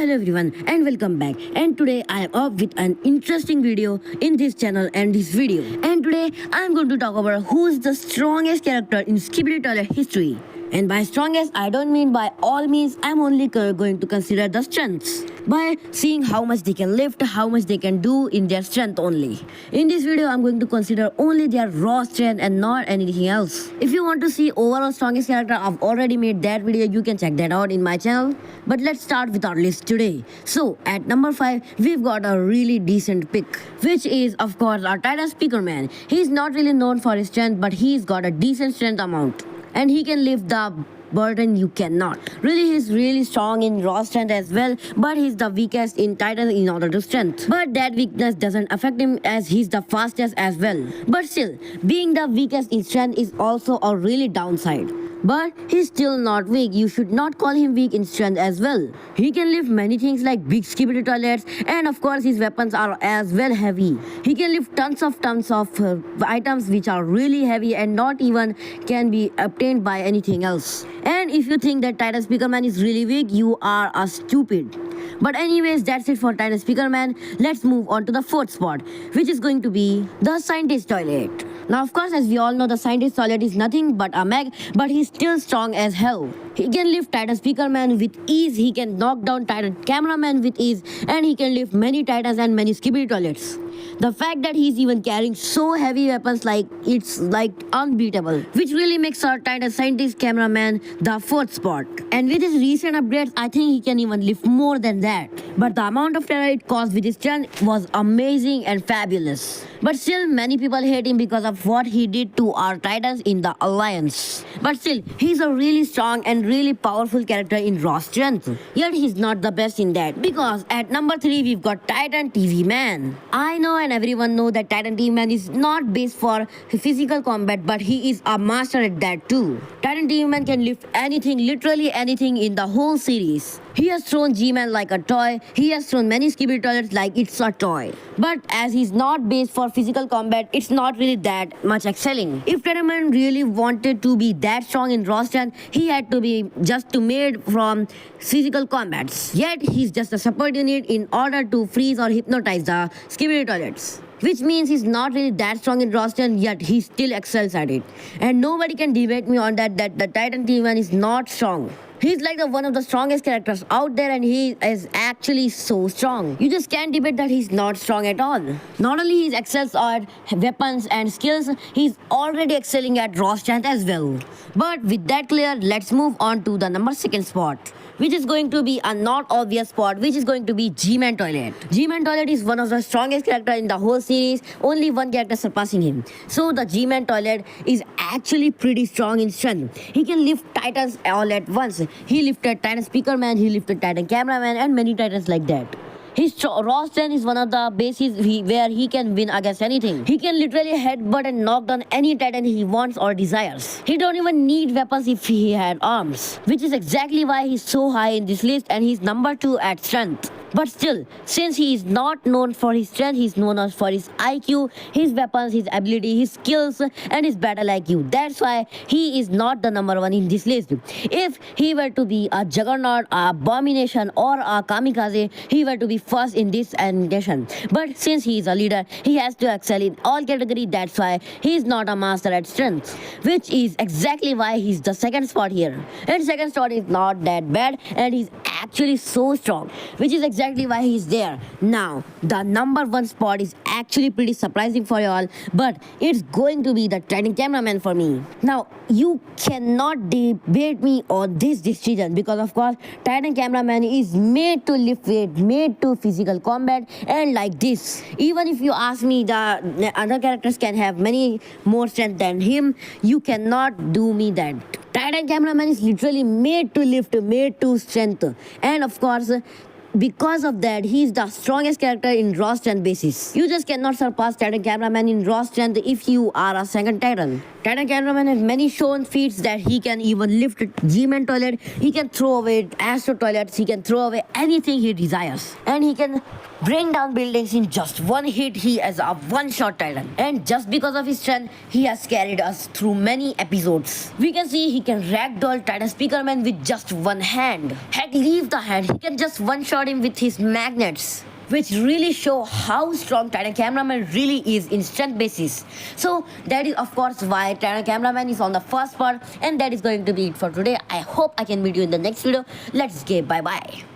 Hello everyone and welcome back, and today I am up with an interesting video in this channel and this video, and today I am going to talk about who is the strongest character in Skibidi Toilet history. And by strongest, I don't mean by all means. I'm only going to consider the strengths by seeing how much they can lift, how much they can do in their strength only. In this video, I'm going to consider only their raw strength and not anything else. If you want to see overall strongest character, I've already made that video. You can check that out in my channel. But let's start with our list today. So at number 5, we've got a really decent pick, which is of course our Titan Speakerman. He's not really known for his strength, but he's got a decent strength amount, and he can lift the burden you cannot. Really, he's really strong in raw strength as well, but he's the weakest in Titan in order to strength. But that weakness doesn't affect him as he's the fastest as well. But still, being the weakest in strength is also a really downside. But he's still not weak. You should not call him weak in strength as well. He can lift many things like big Skibidi Toilets, and of course his weapons are as well heavy. He can lift tons of items which are really heavy and not even can be obtained by anything else. And if you think that Titan Speakerman is really weak, you are a stupid. But anyways, that's it for Titan Speakerman. Let's move on to the 4th spot, which is going to be the Scientist Toilet. Now, of course, as we all know, the Scientist Toilet is nothing but a mech, but he's still strong as hell. He can lift Titan Speakerman with ease, he can knock down Titan Cameraman with ease, and he can lift many Titans and many Skibidi Toilets. The fact that he's even carrying so heavy weapons, it's unbeatable, which really makes our Titan Scientist Cameraman the 4th spot. And with his recent upgrades, I think he can even lift more than that. But the amount of terror it caused with his strength was amazing and fabulous. But still, many people hate him because of what he did to our Titans in the Alliance. But still, he's a really strong and really powerful character in raw strength. Yet he's not the best in that, because at number 3 we've got Titan TV Man. I know and everyone know that Titan TV Man is not based for physical combat, but he is a master at that too. Titan TV Man can lift anything, literally anything in the whole series. He has thrown G-Man like a toy. He has thrown many Skibidi Toilets like it's a toy. But as he's not based for physical combat, it's not really that much excelling. If Titan Man really wanted to be that strong in raw strength, he had to be just made from physical combats. Yet he's just a support unit in order to freeze or hypnotize the Skibidi Toilets, which means he's not really that strong in raw strength, yet he still excels at it. And nobody can debate me on that the Titan TV is not strong. He's like one of the strongest characters out there, and he is actually so strong. You just can't debate that he's not strong at all. Not only he excels at weapons and skills, he's already excelling at raw strength as well. But with that clear, let's move on to the number 2nd spot, which is going to be a not obvious spot, which is going to be G-Man Toilet. G-Man Toilet is one of the strongest characters in the whole series, only one character surpassing him. So the G-Man Toilet is actually pretty strong in strength. He can lift Titans all at once. He lifted Titan Speakerman, he lifted Titan Cameraman, and many Titans like that. His raw strength is one of the bases where he can win against anything. He can literally headbutt and knock down any Titan he wants or desires. He don't even need weapons if he had arms, which is exactly why he's so high in this list, and he's number 2 at strength. But still, since he is not known for his strength, he's known for his IQ, his weapons, his ability, his skills, and his battle IQ. That's why he is not the number 1 in this list. If he were to be a Juggernaut, a Abomination, or a Kamikaze, he were to be first in this animation. But since he is a leader, he has to excel in all categories. That's why he is not a master at strength, which is exactly why he's the 2nd spot here. And 2nd spot is not that bad, and he's actually so strong, which is exactly why he's there. Now, the number 1 spot is actually pretty surprising for you all, but it's going to be the Titan Cameraman for me. Now, you cannot debate me on this decision, because of course, Titan Cameraman is made to lift weight, made to physical combat, and like this. Even if you ask me, the other characters can have many more strength than him, you cannot do me that. Titan Cameraman is literally made to lift, made to strength. And of course, because of that, he is the strongest character in raw strength basis. You just cannot surpass Titan Cameraman in raw strength if you are a 2nd Titan. Titan Cameraman has many shown feats that he can even lift G-Man Toilet, he can throw away Astro Toilets, he can throw away anything he desires. And he can bring down buildings in just one hit. He is a one-shot Titan. And just because of his strength, he has carried us through many episodes. We can see he can ragdoll Titan Speakerman with just one hand. Heck, leave the hand, he can just one-shot shot him with his magnets, which really show how strong Titan Cameraman really is in strength basis. So that is of course why Titan Cameraman is on the first part, and that is going to be it for today. I hope I can meet you in the next video. Let's get bye bye.